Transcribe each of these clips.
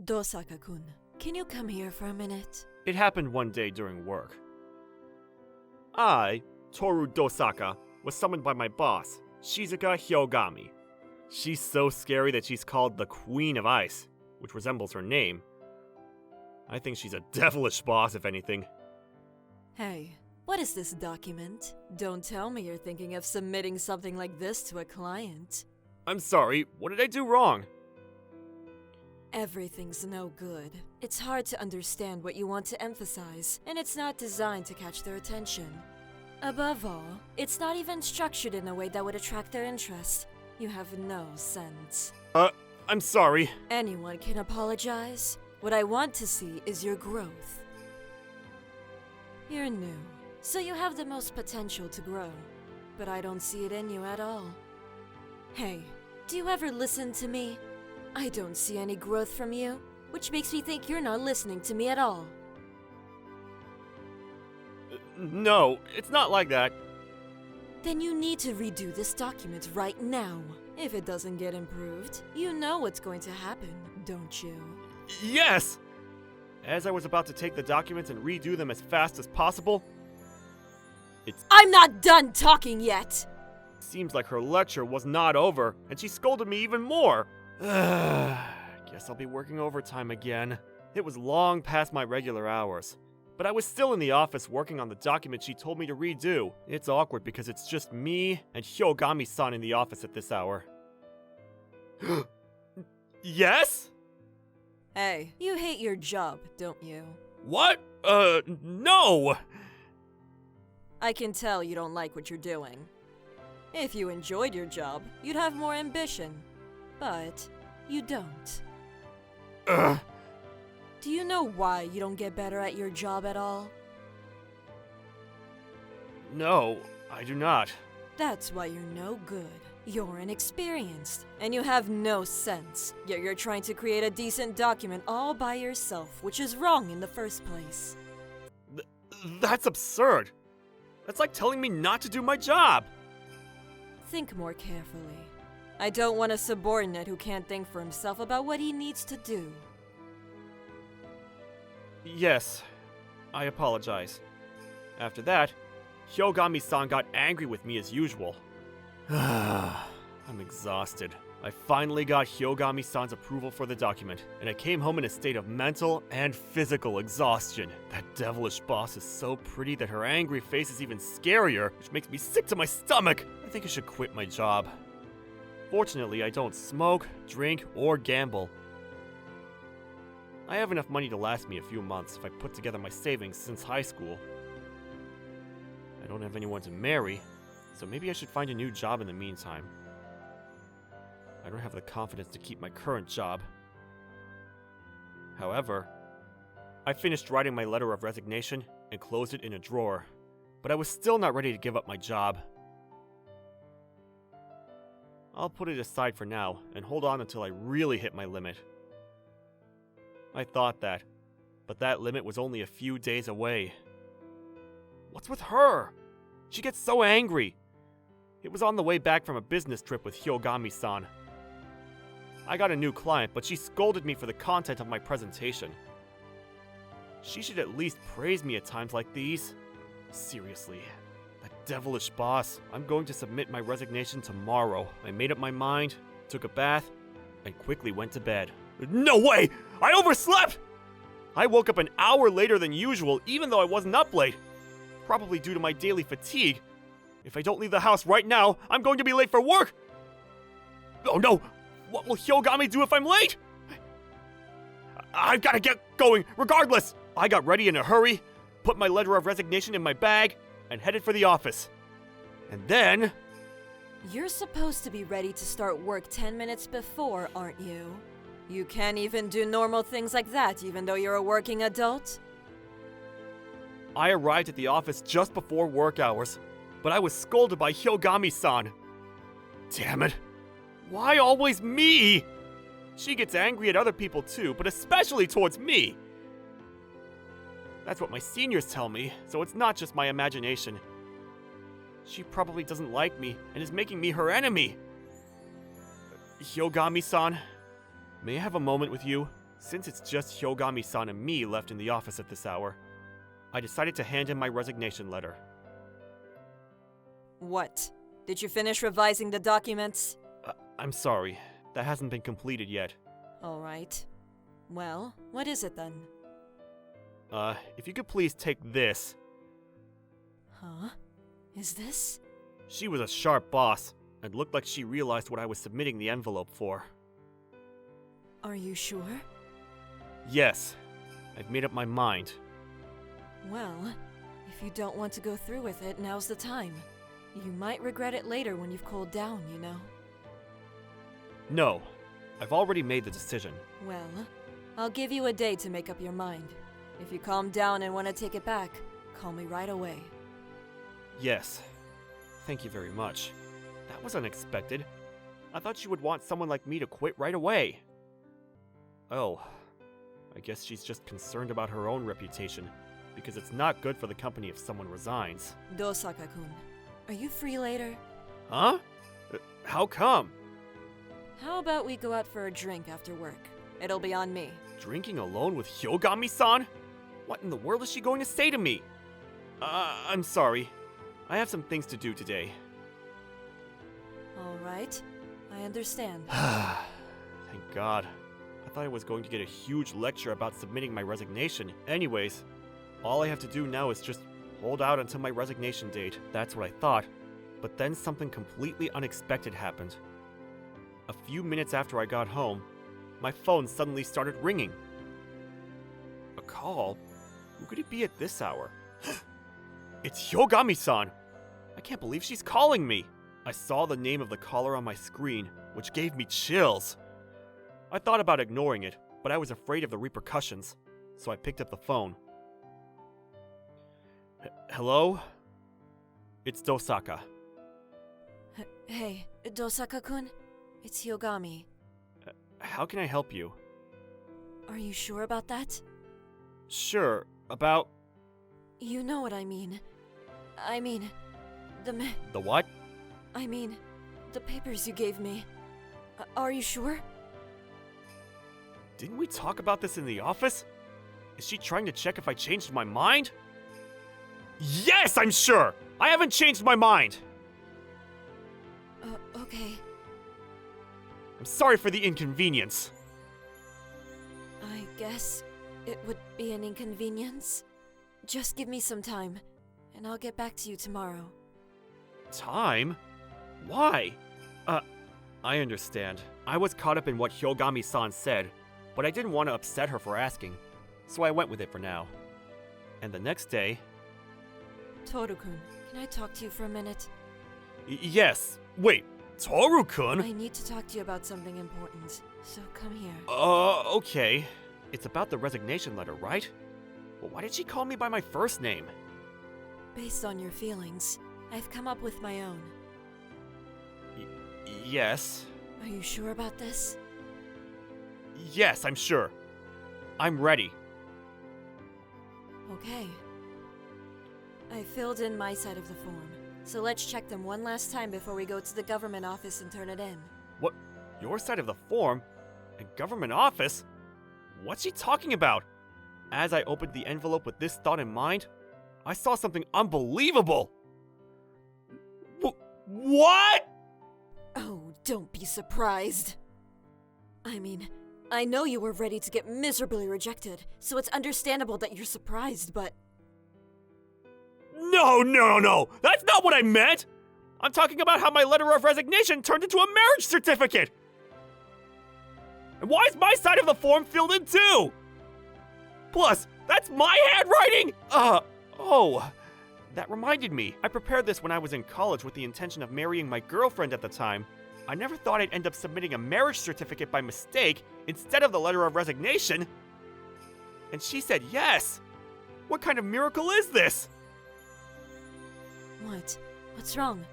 Dosaka-kun, can you come here for a minute? It happened one day during work. I, Toru Dosaka, was summoned by my boss, Shizuka Hyogami. She's so scary that she's called the Queen of Ice, which resembles her name. I think she's a devilish boss, if anything. Hey, what is this document? Don't tell me you're thinking of submitting something like this to a client. I'm sorry, what did I do wrong? Everything's no good. It's hard to understand what you want to emphasize, and it's not designed to catch their attention. Above all, it's not even structured in a way that would attract their interest. You have no sense. I'm sorry. Anyone can apologize. What I want to see is your growth. You're new, so you have the most potential to grow, but I don't see it in you at all. Hey, do you ever listen to me? I don't see any growth from you, which makes me think you're not listening to me at all. No, it's not like that. Then you need to redo this document right now. If it doesn't get improved, you know what's going to happen, don't you? Yes! As I was about to take the documents and redo them as fast as possible, I'm not done talking yet! seems like her lecture was not over, and she scolded me even more. Guess I'll be working overtime again. It was long past my regular hours, but I was still in the office working on the document she told me to redo. It's awkward because it's just me and Hyogami-san in the office at this hour. Yes? Hey, you hate your job, don't you? What? No! I can tell you don't like what you're doing. If you enjoyed your job, you'd have more ambition. But you don't. Ugh. Do you know why you don't get better at your job at all? No, I do not. That's why you're no good. You're inexperienced, and you have no sense. Yet you're trying to create a decent document all by yourself, which is wrong in the first place. That's absurd. That's like telling me not to do my job. Think more carefully. I don't want a subordinate who can't think for himself about what he needs to do. Yes, I apologize. After that, Hyogami-san got angry with me as usual. I'm exhausted. I finally got Hyogami-san's approval for the document, and I came home in a state of mental and physical exhaustion. That devilish boss is so pretty that her angry face is even scarier, which makes me sick to my stomach. I think I should quit my job. Fortunately, I don't smoke, drink, or gamble. I have enough money to last me a few months if I put together my savings since high school. I don't have anyone to marry, so maybe I should find a new job in the meantime. I don't have the confidence to keep my current job. However, I finished writing my letter of resignation and closed it in a drawer, but I was still not ready to give up my job. I'll put it aside for now and hold on until I really hit my limit. I thought that, but that limit was only a few days away. What's with her? She gets so angry. It was on the way back from a business trip with Hyogami-san. I got a new client, but she scolded me for the content of my presentation. She should at least praise me at times like these. Seriously, that devilish boss. I'm going to submit my resignation tomorrow. I made up my mind, took a bath, and quickly went to bed. No way! I overslept! I woke up an hour later than usual, even though I wasn't up late. Probably due to my daily fatigue. If I don't leave the house right now, I'm going to be late for work! Oh no! What will Hyogami do if I'm late? I've got to get going, regardless! I got ready in a hurry, put my letter of resignation in my bag, and headed for the office. And then... You're supposed to be ready to start work 10 minutes before, aren't you? You can't even do normal things like that, even though you're a working adult? I arrived at the office just before work hours, but I was scolded by Hyogami-san. Damn it. Why always me? She gets angry at other people too, but especially towards me. That's what my seniors tell me, so it's not just my imagination. She probably doesn't like me and is making me her enemy. Hyogami-san, may I have a moment with you? Since it's just Hyogami-san and me left in the office at this hour, I decided to hand in my resignation letter. What? Did you finish revising the documents? I'm sorry, that hasn't been completed yet. Alright. Well, what is it then? If you could please take this. Huh? Is this? She was a sharp boss, and looked like she realized what I was submitting the envelope for. Are you sure? Yes, I've made up my mind. Well, if you don't want to go through with it, now's the time. You might regret it later when you've cooled down, you know. No, I've already made the decision. Well, I'll give you a day to make up your mind. If you calm down and want to take it back, call me right away. Yes. Thank you very much. That was unexpected. I thought she would want someone like me to quit right away. Oh, I guess she's just concerned about her own reputation, because it's not good for the company if someone resigns. Dosaka-kun, are you free later? Huh? How come? How about we go out for a drink after work? It'll be on me. Drinking alone with Hyogami-san? What in the world is she going to say to me? I'm sorry. I have some things to do today. Alright, I understand. Thank God. I thought I was going to get a huge lecture about submitting my resignation. Anyways, all I have to do now is just hold out until my resignation date. That's what I thought. But then something completely unexpected happened. A few minutes after I got home, my phone suddenly started ringing. A call? Who could it be at this hour? It's Hyogami-san! I can't believe she's calling me! I saw the name of the caller on my screen, which gave me chills. I thought about ignoring it, but I was afraid of the repercussions, so I picked up the phone. Hello? It's Dosaka. Hey, Dosaka-kun? It's Hyogami. How can I help you? Are you sure about that? Sure, about... You know what I mean. I mean, The what? I mean, the papers you gave me. Are you sure? Didn't we talk about this in the office? Is she trying to check if I changed my mind? Yes, I'm sure! I haven't changed my mind! Okay. I'm sorry for the inconvenience. I guess it would be an inconvenience. Just give me some time, and I'll get back to you tomorrow. Time? Why? I understand. I was caught up in what Hyogami-san said, but I didn't want to upset her for asking, so I went with it for now. And the next day... Toru-kun, can I talk to you for a minute? Yes. Wait, Toru-kun? I need to talk to you about something important, so come here. Okay. It's about the resignation letter, right? Well, why did she call me by my first name? Based on your feelings, I've come up with my own. Yes. Are you sure about this? Yes, I'm sure. I'm ready. Okay. I filled in my side of the form, so let's check them one last time before we go to the government office and turn it in. What? Your side of the form? A government office? What's she talking about? As I opened the envelope with this thought in mind, I saw something unbelievable! What?! Oh, don't be surprised. I mean, I know you were ready to get miserably rejected, so it's understandable that you're surprised, but... No! That's not what I meant! I'm talking about how my letter of resignation turned into a marriage certificate! And why is my side of the form filled in too? Plus, that's my handwriting! Oh. That reminded me. I prepared this when I was in college with the intention of marrying my girlfriend at the time. I never thought I'd end up submitting a marriage certificate by mistake instead of the letter of resignation. And she said yes! What kind of miracle is this? What? What's wrong?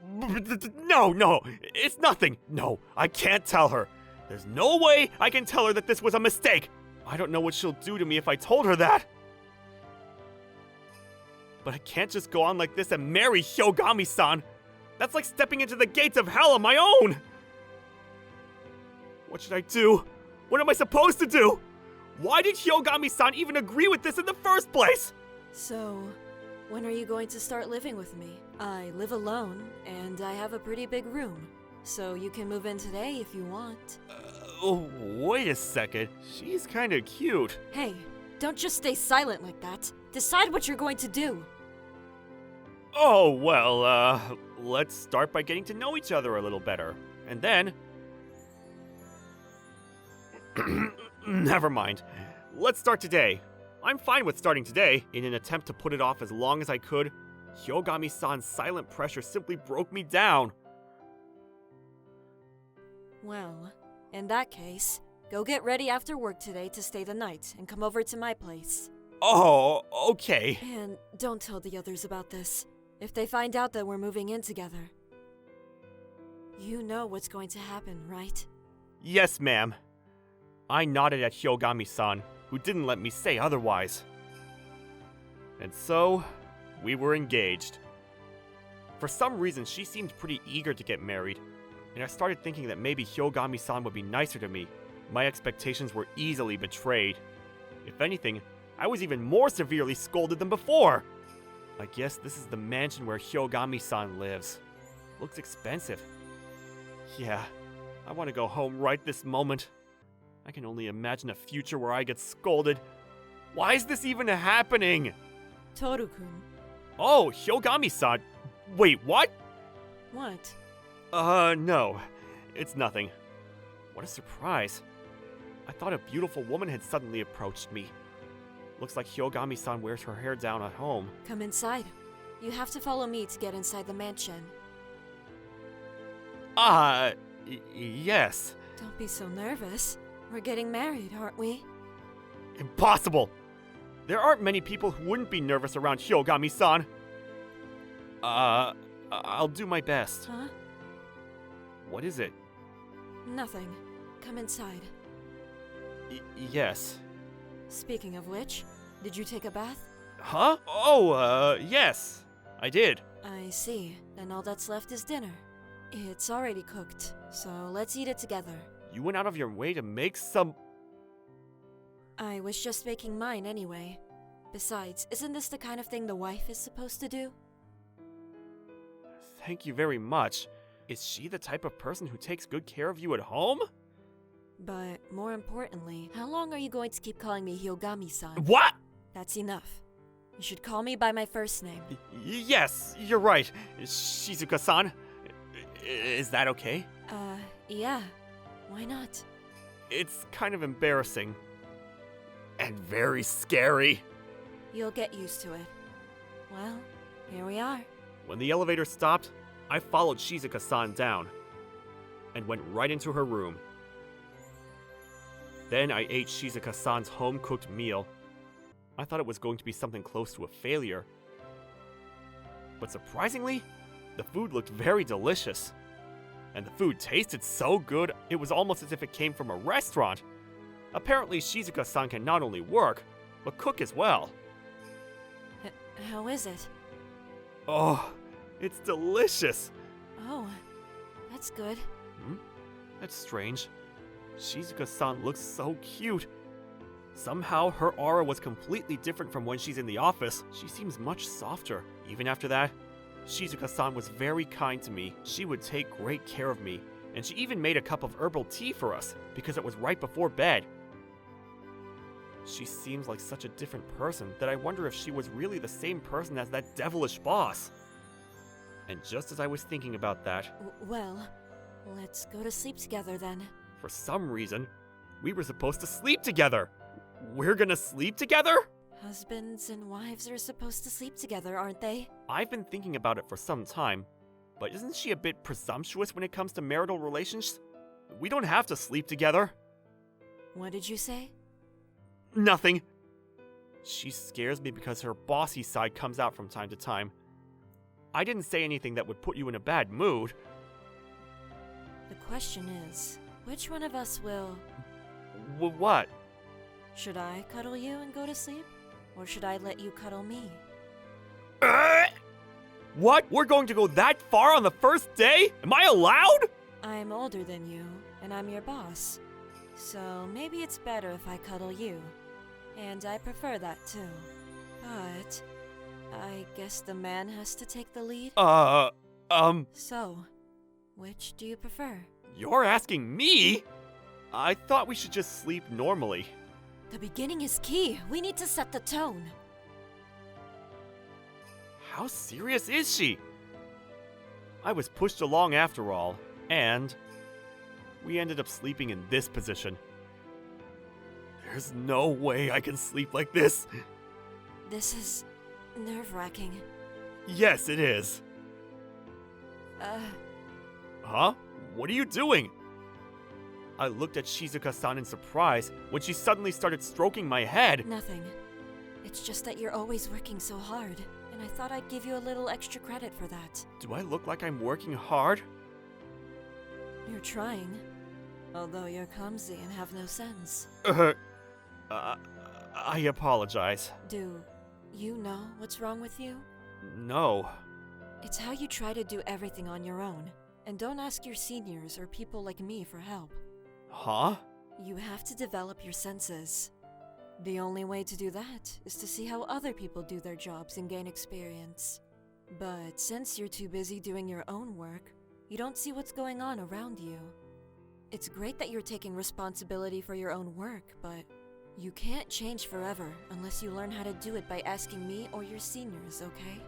No, it's nothing. No, I can't tell her. There's no way I can tell her that this was a mistake. I don't know what she'll do to me if I told her that. But I can't just go on like this and marry Hyogami-san. That's like stepping into the gates of hell on my own. What should I do? What am I supposed to do? Why did Hyogami-san even agree with this in the first place? So, when are you going to start living with me? I live alone, and I have a pretty big room. So you can move in today if you want. Oh, wait a second. She's kinda cute. Hey, don't just stay silent like that. Decide what you're going to do. Oh, well, let's start by getting to know each other a little better. And then... Never mind. Let's start today. I'm fine with starting today. In an attempt to put it off as long as I could, Hyogami-san's silent pressure simply broke me down. Well, in that case, go get ready after work today to stay the night and come over to my place. Oh, okay. And don't tell the others about this. If they find out that we're moving in together. You know what's going to happen, right? Yes, ma'am. I nodded at Hyogami-san, who didn't let me say otherwise. And so, we were engaged. For some reason, she seemed pretty eager to get married, and I started thinking that maybe Hyogami-san would be nicer to me. My expectations were easily betrayed. If anything, I was even more severely scolded than before. I guess this is the mansion where Hyogami-san lives. Looks expensive. Yeah, I want to go home right this moment. I can only imagine a future where I get scolded. Why is this even happening? Toru-kun. Oh, Hyogami-san. Wait, what? What? No. It's nothing. What a surprise. I thought a beautiful woman had suddenly approached me. Looks like Hyogami-san wears her hair down at home. Come inside. You have to follow me to get inside the mansion. Yes. Don't be so nervous. We're getting married, aren't we? Impossible! There aren't many people who wouldn't be nervous around Hyogami-san. I'll do my best. Huh? What is it? Nothing. Come inside. Yes. Speaking of which, did you take a bath? Huh? Oh, yes. I did. I see. Then all that's left is dinner. It's already cooked, so let's eat it together. You went out of your way to make some... I was just making mine anyway. Besides, isn't this the kind of thing the wife is supposed to do? Thank you very much. Is she the type of person who takes good care of you at home? But more importantly, how long are you going to keep calling me Hyogami-san? What? That's enough. You should call me by my first name. Yes, you're right. Shizuka-san. Is that okay? Yeah. Why not? It's kind of embarrassing. And very scary. You'll get used to it. Well, here we are. When the elevator stopped, I followed Shizuka-san down and went right into her room. Then I ate Shizuka-san's home-cooked meal. I thought it was going to be something close to a failure. But surprisingly, the food looked very delicious. And the food tasted so good, it was almost as if it came from a restaurant. Apparently, Shizuka-san can not only work, but cook as well. How is it? Oh, it's delicious. Oh, that's good. That's strange. Shizuka-san looks so cute. Somehow, her aura was completely different from when she's in the office. She seems much softer. Even after that, Shizuka-san was very kind to me. She would take great care of me, and she even made a cup of herbal tea for us, because it was right before bed. She seems like such a different person that I wonder if she was really the same person as that devilish boss. And just as I was thinking about that... Well, let's go to sleep together then. For some reason, we were supposed to sleep together. We're gonna sleep together? Husbands and wives are supposed to sleep together, aren't they? I've been thinking about it for some time, but isn't she a bit presumptuous when it comes to marital relations? We don't have to sleep together. What did you say? Nothing. She scares me because her bossy side comes out from time to time. I didn't say anything that would put you in a bad mood. The question is, which one of us will... What? Should I cuddle you and go to sleep? Or should I let you cuddle me? What? We're going to go that far on the first day? Am I allowed? I'm older than you, and I'm your boss. So maybe it's better if I cuddle you. And I prefer that too. But I guess the man has to take the lead? So, which do you prefer? You're asking me? I thought we should just sleep normally. The beginning is key. We need to set the tone. How serious is she? I was pushed along after all, and we ended up sleeping in this position. There's no way I can sleep like this. This is nerve-wracking. Yes, it is. Huh? What are you doing? I looked at Shizuka-san in surprise when she suddenly started stroking my head. Nothing. It's just that you're always working so hard, and I thought I'd give you a little extra credit for that. Do I look like I'm working hard? You're trying, although you're clumsy and have no sense. I apologize. Do you know what's wrong with you? No. It's how you try to do everything on your own, and don't ask your seniors or people like me for help. Huh? You have to develop your senses. The only way to do that is to see how other people do their jobs and gain experience. But since you're too busy doing your own work, you don't see what's going on around you. It's great that you're taking responsibility for your own work, but you can't change forever unless you learn how to do it by asking me or your seniors, okay?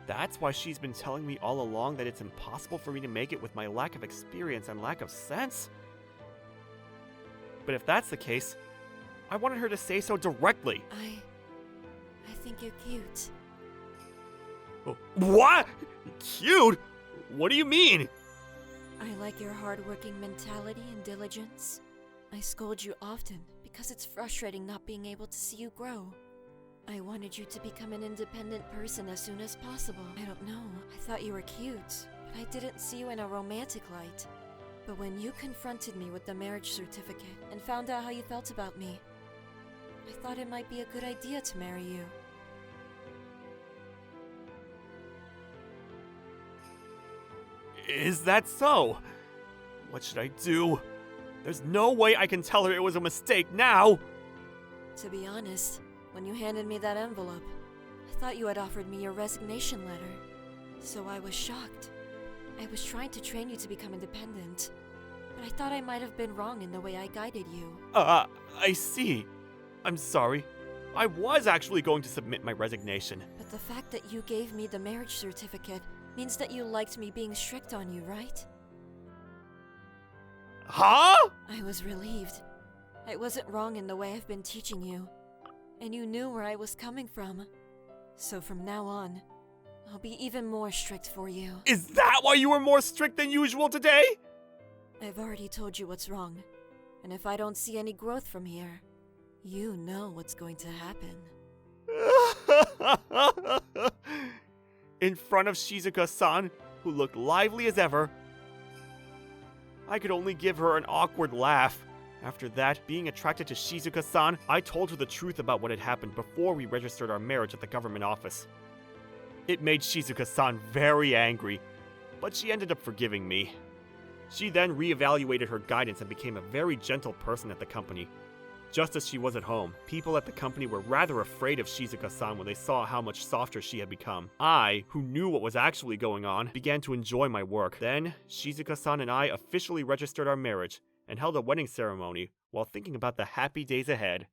That's why she's been telling me all along that it's impossible for me to make it with my lack of experience and lack of sense? But if that's the case, I wanted her to say so directly. I think you're cute. What? Cute? What do you mean? I like your hardworking mentality and diligence. I scold you often because it's frustrating not being able to see you grow. I wanted you to become an independent person as soon as possible. I don't know, I thought you were cute, but I didn't see you in a romantic light. But when you confronted me with the marriage certificate and found out how you felt about me, I thought it might be a good idea to marry you. Is that so? What should I do? There's no way I can tell her it was a mistake now! To be honest, when you handed me that envelope, I thought you had offered me your resignation letter. So I was shocked. I was trying to train you to become independent, but I thought I might have been wrong in the way I guided you. I see. I'm sorry. I was actually going to submit my resignation. But the fact that you gave me the marriage certificate means that you liked me being strict on you, right? Huh? I was relieved. I wasn't wrong in the way I've been teaching you, and you knew where I was coming from. So from now on, I'll be even more strict for you. Is that why you were more strict than usual today? I've already told you what's wrong, and if I don't see any growth from here, you know what's going to happen. In front of Shizuka-san, who looked lively as ever, I could only give her an awkward laugh. After that, being attracted to Shizuka-san, I told her the truth about what had happened before we registered our marriage at the government office. It made Shizuka-san very angry, but she ended up forgiving me. She then reevaluated her guidance and became a very gentle person at the company. Just as she was at home, people at the company were rather afraid of Shizuka-san when they saw how much softer she had become. I, who knew what was actually going on, began to enjoy my work. Then, Shizuka-san and I officially registered our marriage and held a wedding ceremony while thinking about the happy days ahead.